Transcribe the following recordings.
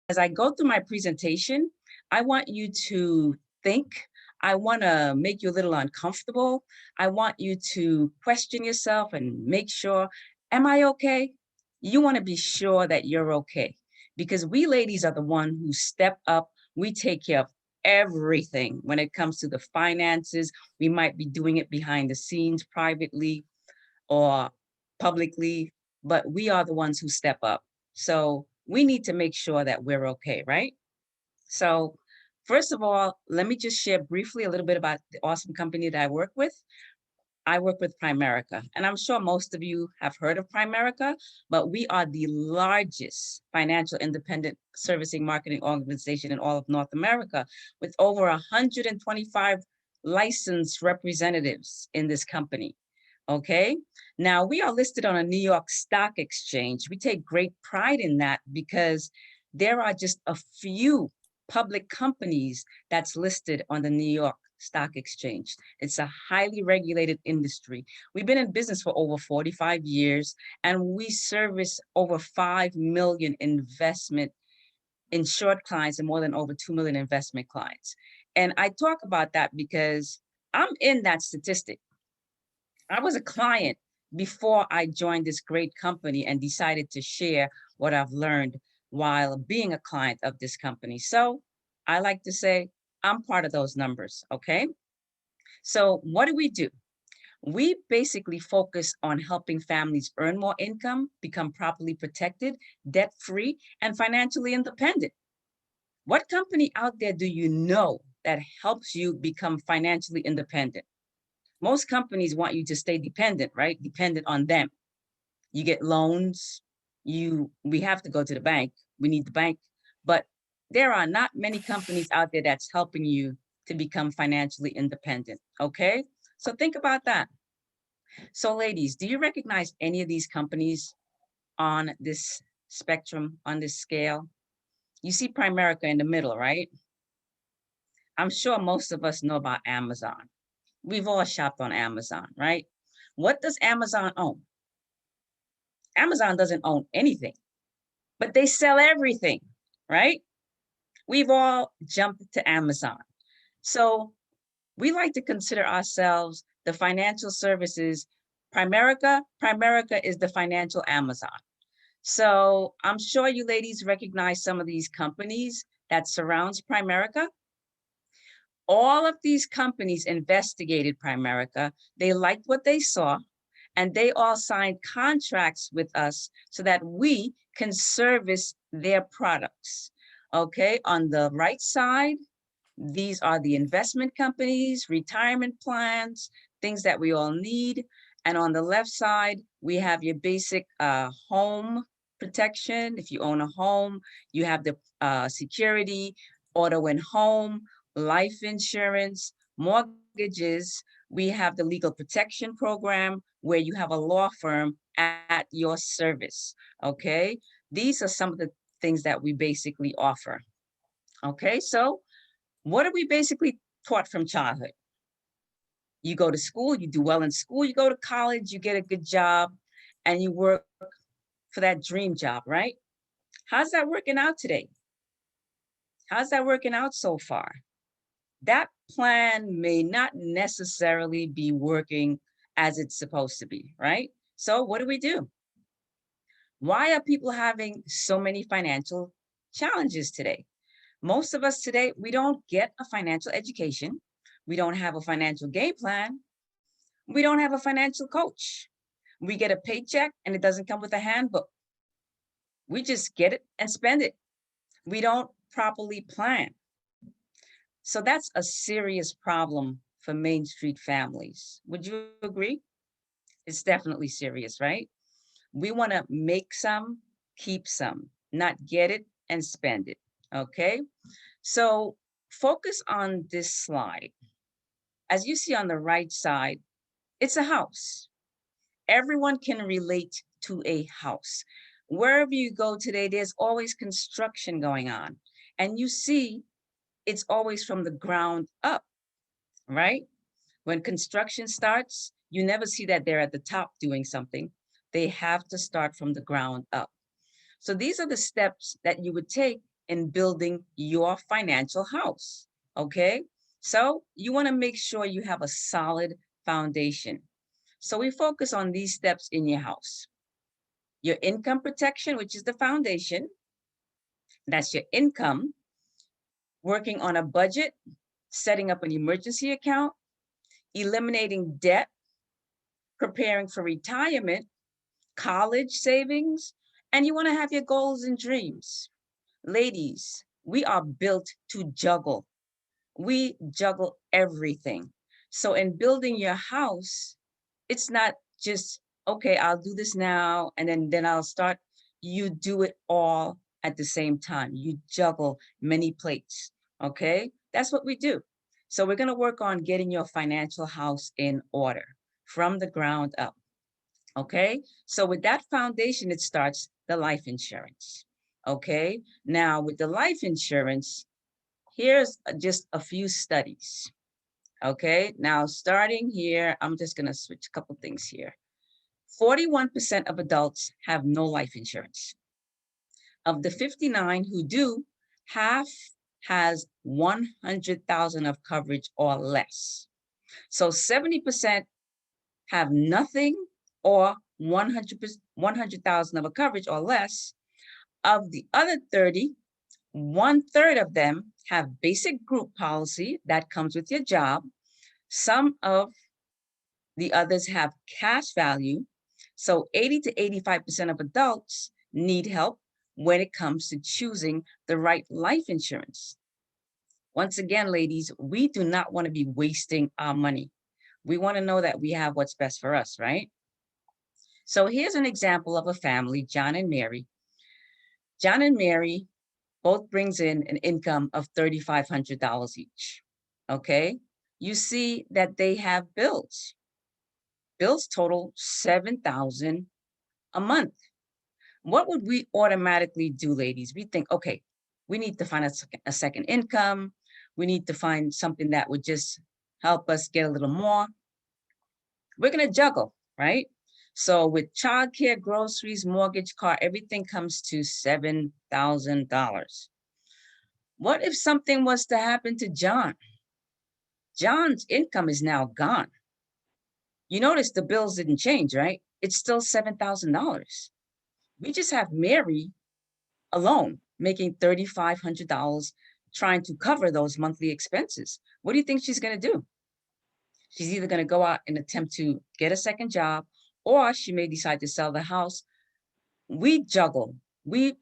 As I go through my presentation, I want you to think. I want to make you a little uncomfortable. I want you to question yourself and make sure, am I okay? You want to be sure that you're okay because we ladies are the one who step up. We take care of everything when it comes to the finances. We might be doing it behind the scenes privately or publicly, but we are the ones who step up. So we need to make sure that we're okay, right? So, first of all, let me just share briefly a little bit about the awesome company that I work with. I work with Primerica, and I'm sure most of you have heard of Primerica, but we are the largest financial independent servicing marketing organization in all of North America with over 125 licensed representatives in this company. Okay. Now we are listed on a New York Stock Exchange. We take great pride in that because there are just a few public companies that's listed on the New York Stock Exchange. It's a highly regulated industry. We've been in business for over 45 years and we service over 5 million investment insured clients and more than over 2 million investment clients. And I talk about that because I'm in that statistic. I was a client before I joined this great company and decided to share what I've learned while being a client of this company. So I like to say I'm part of those numbers. Okay. So what do? We basically focus on helping families earn more income, become properly protected, debt free, and financially independent. What company out there do you know that helps you become financially independent? Most companies want you to stay dependent, right? Dependent on them. You get loans, we have to go to the bank. We need the bank. But there are not many companies out there that's helping you to become financially independent. Okay? So think about that. So ladies, do you recognize any of these companies on this spectrum, on this scale? You see Primerica in the middle, right? I'm sure most of us know about Amazon. We've all shopped on Amazon, right? What does Amazon own? Amazon doesn't own anything, but they sell everything, right? We've all jumped to Amazon. So we like to consider ourselves the financial services. Primerica is the financial Amazon. So I'm sure you ladies recognize some of these companies that surrounds Primerica. All of these companies investigated Primerica. They liked what they saw, and they all signed contracts with us so that we can service their products. Okay, on the right side, these are the investment companies, retirement plans, things that we all need. And on the left side, we have your basic home protection. If you own a home, you have the security, auto and home, life insurance, mortgages. We have the legal protection program where you have a law firm at your service. Okay. These are some of the things that we basically offer. Okay. So what are we basically taught from childhood? You go to school, you do well in school, you go to college, you get a good job, and you work for that dream job, right? How's that working out today? How's that working out so far? That plan may not necessarily be working as it's supposed to be, right? So, what do? Why are people having so many financial challenges today? Most of us today, we don't get a financial education. We don't have a financial game plan. We don't have a financial coach. We get a paycheck and it doesn't come with a handbook. We just get it and spend it. We don't properly plan. So that's a serious problem for Main Street families. Would you agree? It's definitely serious, right? We want to make some, keep some, not get it and spend it. Okay. So focus on this slide. As you see on the right side, it's a house. Everyone can relate to a house. Wherever you go today, there's always construction going on. And you see, it's always from the ground up, right? When construction starts, you never see that they're at the top doing something. They have to start from the ground up. So these are the steps that you would take in building your financial house. Okay. So you want to make sure you have a solid foundation. So we focus on these steps in your house. Your income protection, which is the foundation, that's your income, working on a budget, setting up an emergency account, eliminating debt, preparing for retirement, college savings, and you want to have your goals and dreams. Ladies, we are built to juggle. We juggle everything. So in building your house, it's not just, okay, I'll do this now and then I'll start. You do it all at the same time. You juggle many plates. Okay? That's what we do. So we're going to work on getting your financial house in order from the ground up. Okay? So with that foundation, it starts the life insurance. Okay? Now, with the life insurance, here's just a few studies. Okay, now starting here, I'm just going to switch a couple things here. 41% of adults have no life insurance. Of the 59 who do, half has 100,000 of coverage or less. So 70% have nothing or 100,000 of a coverage or less. Of the other 30, 1/3 of them have basic group policy that comes with your job. Some of the others have cash value. So 80 to 85% of adults need help when it comes to choosing the right life insurance. Once again, ladies, we do not want to be wasting our money. We want to know that we have what's best for us, right? So here's an example of a family, John and Mary. John and Mary both brings in an income of $3,500 each. Okay, you see that they have bills. Bills total $7,000 a month. What would we automatically do, ladies? We think, okay, we need to find a second income. We need to find something that would just help us get a little more. We're going to juggle, right? So with childcare, groceries, mortgage, car, everything comes to $7,000. What if something was to happen to John? John's income is now gone. You notice the bills didn't change, right? It's still $7,000. We just have Mary alone making $3,500 trying to cover those monthly expenses. What do you think she's going to do? She's either going to go out and attempt to get a second job, or she may decide to sell the house. We juggle. We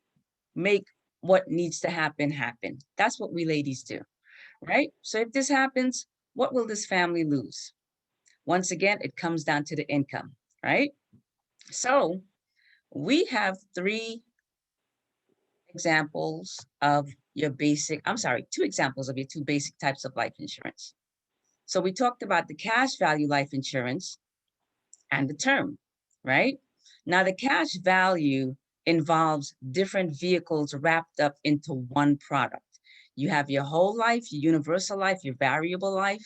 make what needs to happen happen. That's what we ladies do, right? So if this happens, what will this family lose? Once again, it comes down to the income, right? So we have two examples of your two basic types of life insurance. So we talked about the cash value life insurance and the term, right? Now the cash value involves different vehicles wrapped up into one product. You have your whole life, your universal life, your variable life.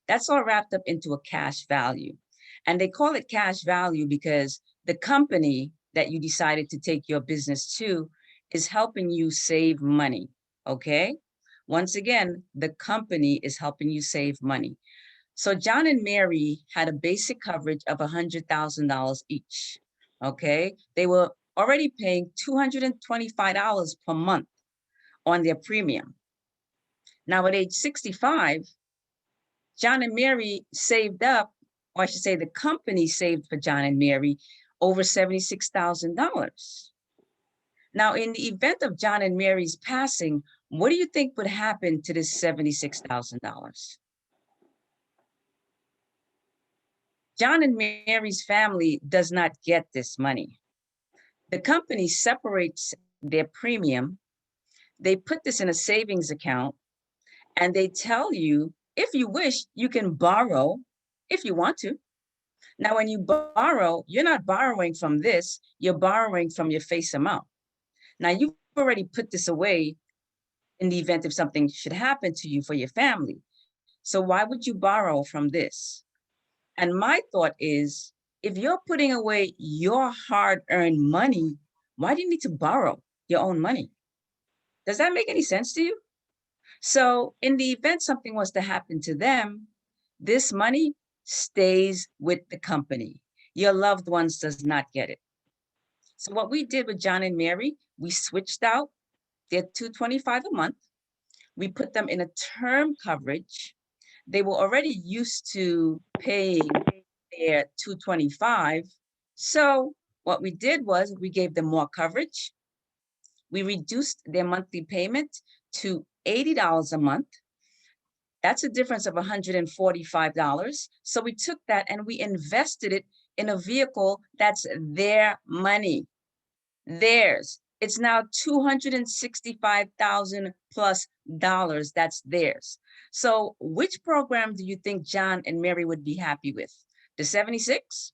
That's all wrapped up into a cash value. And they call it cash value because the company that you decided to take your business to is helping you save money, okay? Once again, the company is helping you save money. So John and Mary had a basic coverage of $100,000 each, okay? They were already paying $225 per month on their premium. Now at age 65, John and Mary saved up, or I should say the company saved for John and Mary over $76,000. Now, in the event of John and Mary's passing, what do you think would happen to this $76,000? John and Mary's family does not get this money. The company separates their premium. They put this in a savings account, and they tell you, if you wish, you can borrow if you want to. Now, when you borrow, you're not borrowing from this, you're borrowing from your face amount. Now, you've already put this away in the event if something should happen to you for your family. So why would you borrow from this? And my thought is, if you're putting away your hard-earned money, why do you need to borrow your own money? Does that make any sense to you? So in the event something was to happen to them, this money stays with the company. Your loved ones does not get it. So what we did with John and Mary, we switched out their 225 a month. We put them in a term coverage. They were already used to paying their 225. So what we did was we gave them more coverage. We reduced their monthly payment to $80 a month. That's a difference of $145. So we took that and we invested it in a vehicle that's their money, theirs. It's now $265,000 plus dollars. That's theirs. So which program do you think John and Mary would be happy with? The 76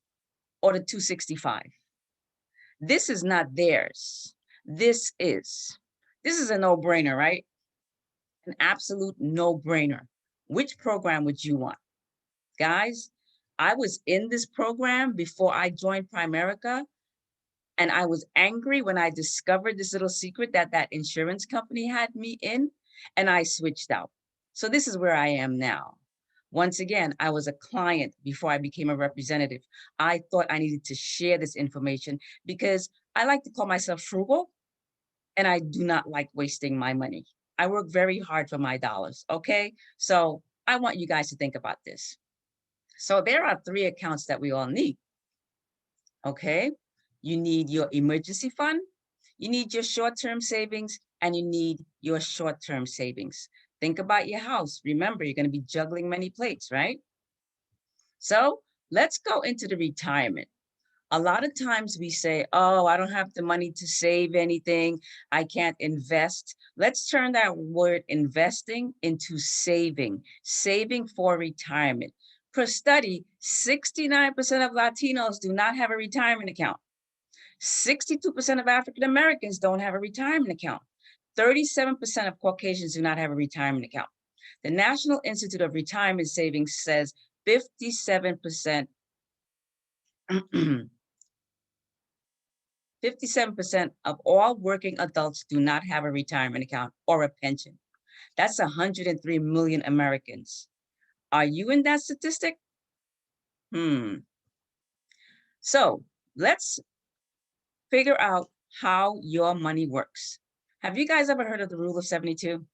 or the 265? This is not theirs. This is. This is a no-brainer, right? An absolute no-brainer. Which program would you want? Guys, I was in this program before I joined Primerica, and I was angry when I discovered this little secret that that insurance company had me in, and I switched out. So this is where I am now. Once again, I was a client before I became a representative. I thought I needed to share this information because I like to call myself frugal, and I do not like wasting my money. I work very hard for my dollars, okay? So I want you guys to think about this. So there are 3 accounts that we all need, okay? You need your emergency fund, you need your short-term savings, and you need your short-term savings. Think about your house. Remember, you're gonna be juggling many plates, right? So let's go into the retirement. A lot of times we say, oh, I don't have the money to save anything. I can't invest. Let's turn that word investing into saving for retirement. Per study, 69% of Latinos do not have a retirement account. 62% of African Americans don't have a retirement account. 37% of Caucasians do not have a retirement account. The National Institute of Retirement Savings says 57% 57% of all working adults do not have a retirement account or a pension. That's 103 million Americans. Are you in that statistic? So let's figure out how your money works. Have you guys ever heard of the rule of 72?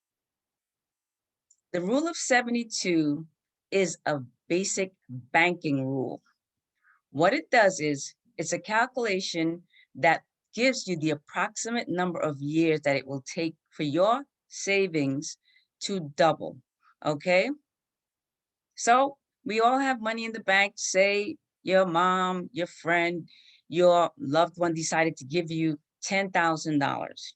The rule of 72 is a basic banking rule. What it does is it's a calculation that gives you the approximate number of years that it will take for your savings to double, okay? So we all have money in the bank. Say your mom, your friend, your loved one decided to give you $10,000.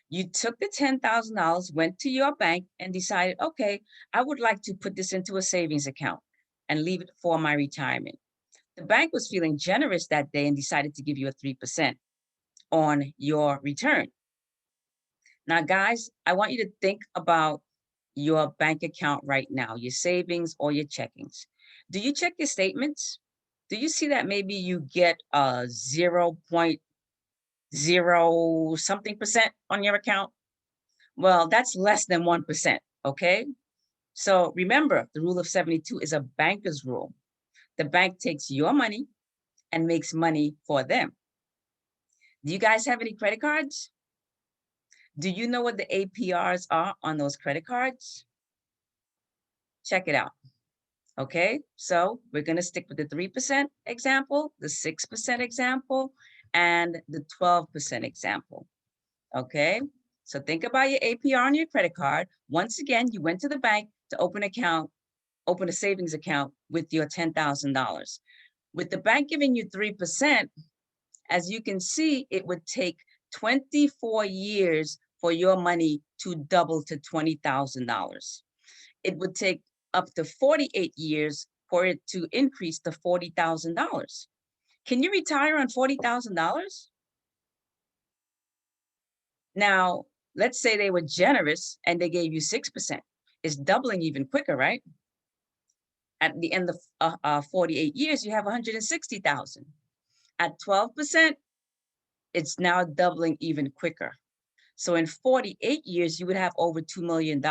You took the $10,000, went to your bank and decided, okay, I would like to put this into a savings account and leave it for my retirement. The bank was feeling generous that day and decided to give you a 3% on your return. Now, guys, I want you to think about your bank account right now, your savings or your checkings. Do you check your statements? Do you see that maybe you get a 0.0 something percent on your account? Well, that's less than 1%, okay? So remember, the rule of 72 is a banker's rule. The bank takes your money and makes money for them. Do you guys have any credit cards? Do you know what the APRs are on those credit cards? Check it out. Okay, so we're going to stick with the 3% example, the 6% example, and the 12% example. Okay, so think about your APR on your credit card. Once again, you went to the bank to open a savings account with your $10,000. With the bank giving you 3%, as you can see, it would take 24 years for your money to double to $20,000. It would take up to 48 years for it to increase to $40,000. Can you retire on $40,000? Now, let's say they were generous and they gave you 6%. It's doubling even quicker, right? At the end of 48 years, you have 160,000. At 12%, it's now doubling even quicker. So in 48 years, you would have over $2 million.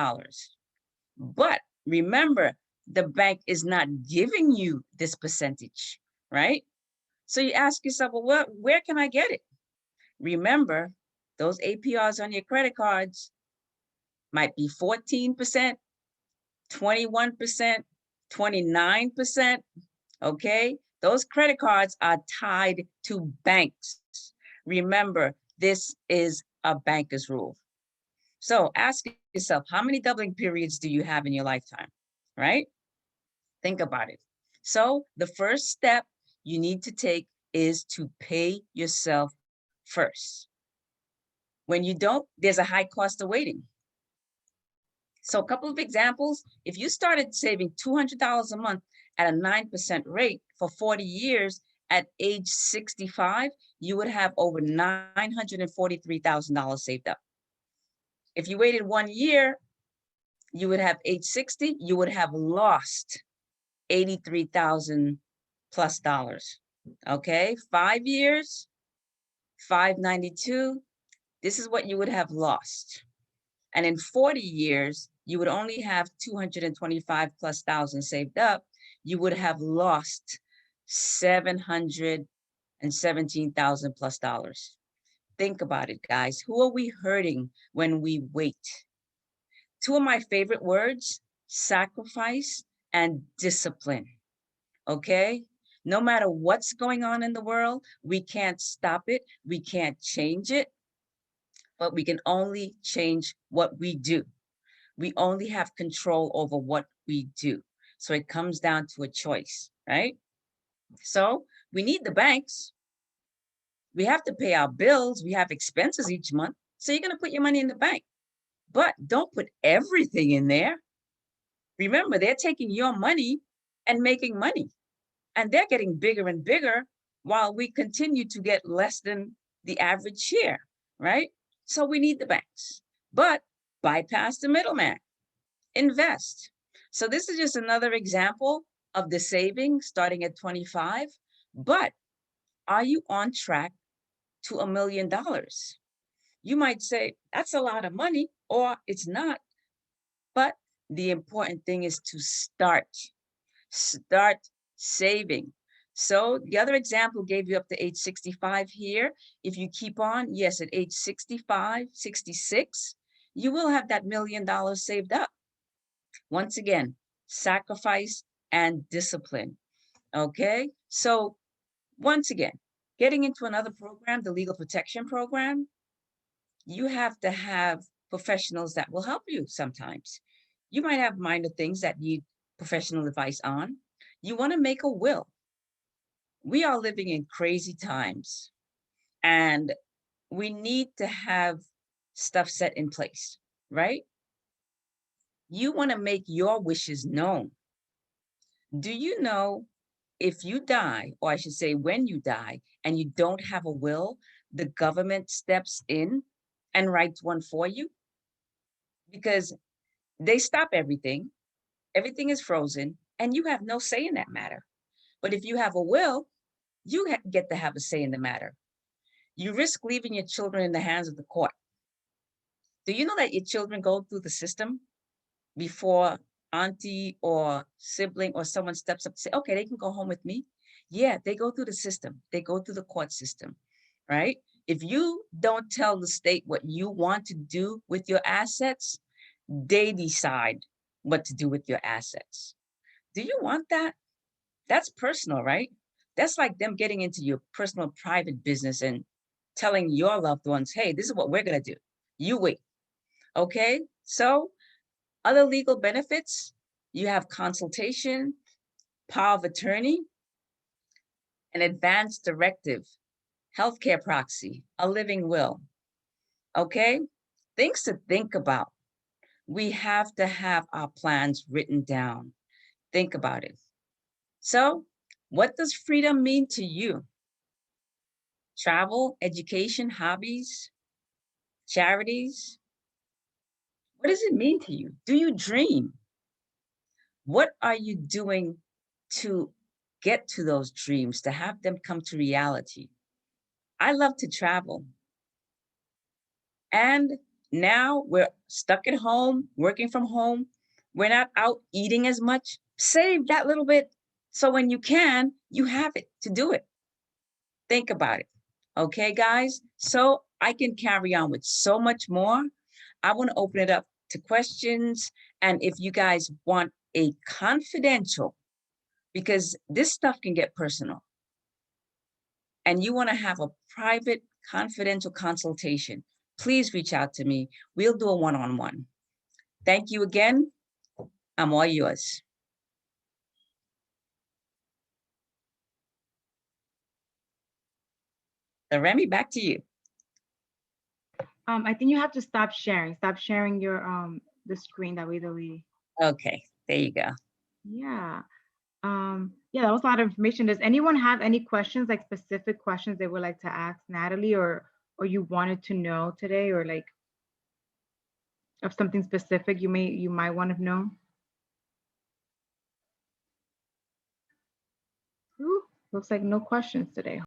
But remember, the bank is not giving you this percentage, right? So you ask yourself, well, where can I get it? Remember, those APRs on your credit cards might be 14%, 21%, 29%. Okay? Those credit cards are tied to banks. Remember, this is a banker's rule. So ask yourself, how many doubling periods do you have in your lifetime? Right? Think about it. So the first step you need to take is to pay yourself first. When you don't, there's a high cost of waiting. So a couple of examples, if you started saving $200 a month at a 9% rate for 40 years at age 65, you would have over $943,000 saved up. If you waited 1 year, you would have age 60, you would have lost 83,000 plus dollars. Okay, 5 years, 592, this is what you would have lost. And in 40 years, you would only have 225 plus thousand saved up. You would have lost 717,000 plus dollars. Think about it, guys. Who are we hurting when we wait? Two of my favorite words, sacrifice and discipline. Okay? No matter what's going on in the world, we can't stop it. We can't change it, but we can only change what we do. We only have control over what we do. So it comes down to a choice, right? So we need the banks. We have to pay our bills. We have expenses each month. So you're going to put your money in the bank, but don't put everything in there. Remember, they're taking your money and making money, and they're getting bigger and bigger while we continue to get less than the average share, right? So we need the banks, but bypass the middleman, invest. So this is just another example of the saving starting at 25, but are you on track to $1 million? You might say, that's a lot of money, or it's not, but the important thing is to start saving. So the other example gave you up to age 65 here. If you keep on, yes, at age 65, 66, you will have that $1 million saved up. Once again, sacrifice and discipline. Okay, so once again, getting into another program, the legal protection program, you have to have professionals that will help you sometimes. You might have minor things that need professional advice on. You want to make a will. We are living in crazy times, and we need to have stuff set in place, right? You want to make your wishes known. Do you know if you die, or I should say when you die, and you don't have a will, the government steps in and writes one for you? Because they stop everything, everything is frozen, and you have no say in that matter. But if you have a will, you get to have a say in the matter. You risk leaving your children in the hands of the court. Do you know that your children go through the system before auntie or sibling or someone steps up and say, okay, they can go home with me? Yeah, they go through the system. They go through the court system, right? If you don't tell the state what you want to do with your assets, they decide what to do with your assets. Do you want that? That's personal, right? That's like them getting into your personal private business and telling your loved ones, hey, this is what we're going to do. You wait. Okay. So, other legal benefits, you have consultation, power of attorney, an advance directive, healthcare proxy, a living will. Okay. Things to think about. We have to have our plans written down. Think about it. So, what does freedom mean to you? Travel, education, hobbies, charities? What does it mean to you? Do you dream? What are you doing to get to those dreams, to have them come to reality? I love to travel. And now we're stuck at home, working from home. We're not out eating as much. Save that little bit so when you can, you have it to do it. Think about it. Okay, guys? So I can carry on with so much more. I want to open it up to questions. And if you guys want a confidential, because this stuff can get personal, and you want to have a private, confidential consultation, please reach out to me. We'll do a one-on-one. Thank you again. I'm all yours. So Remy, back to you. I think you have to stop sharing. Stop sharing your the screen that way we. Okay, there you go. Yeah. Yeah, that was a lot of information. Does anyone have any questions, like specific questions they would like to ask Natalie, or you wanted to know today, or like of something specific you might want to know? Ooh, looks like no questions today.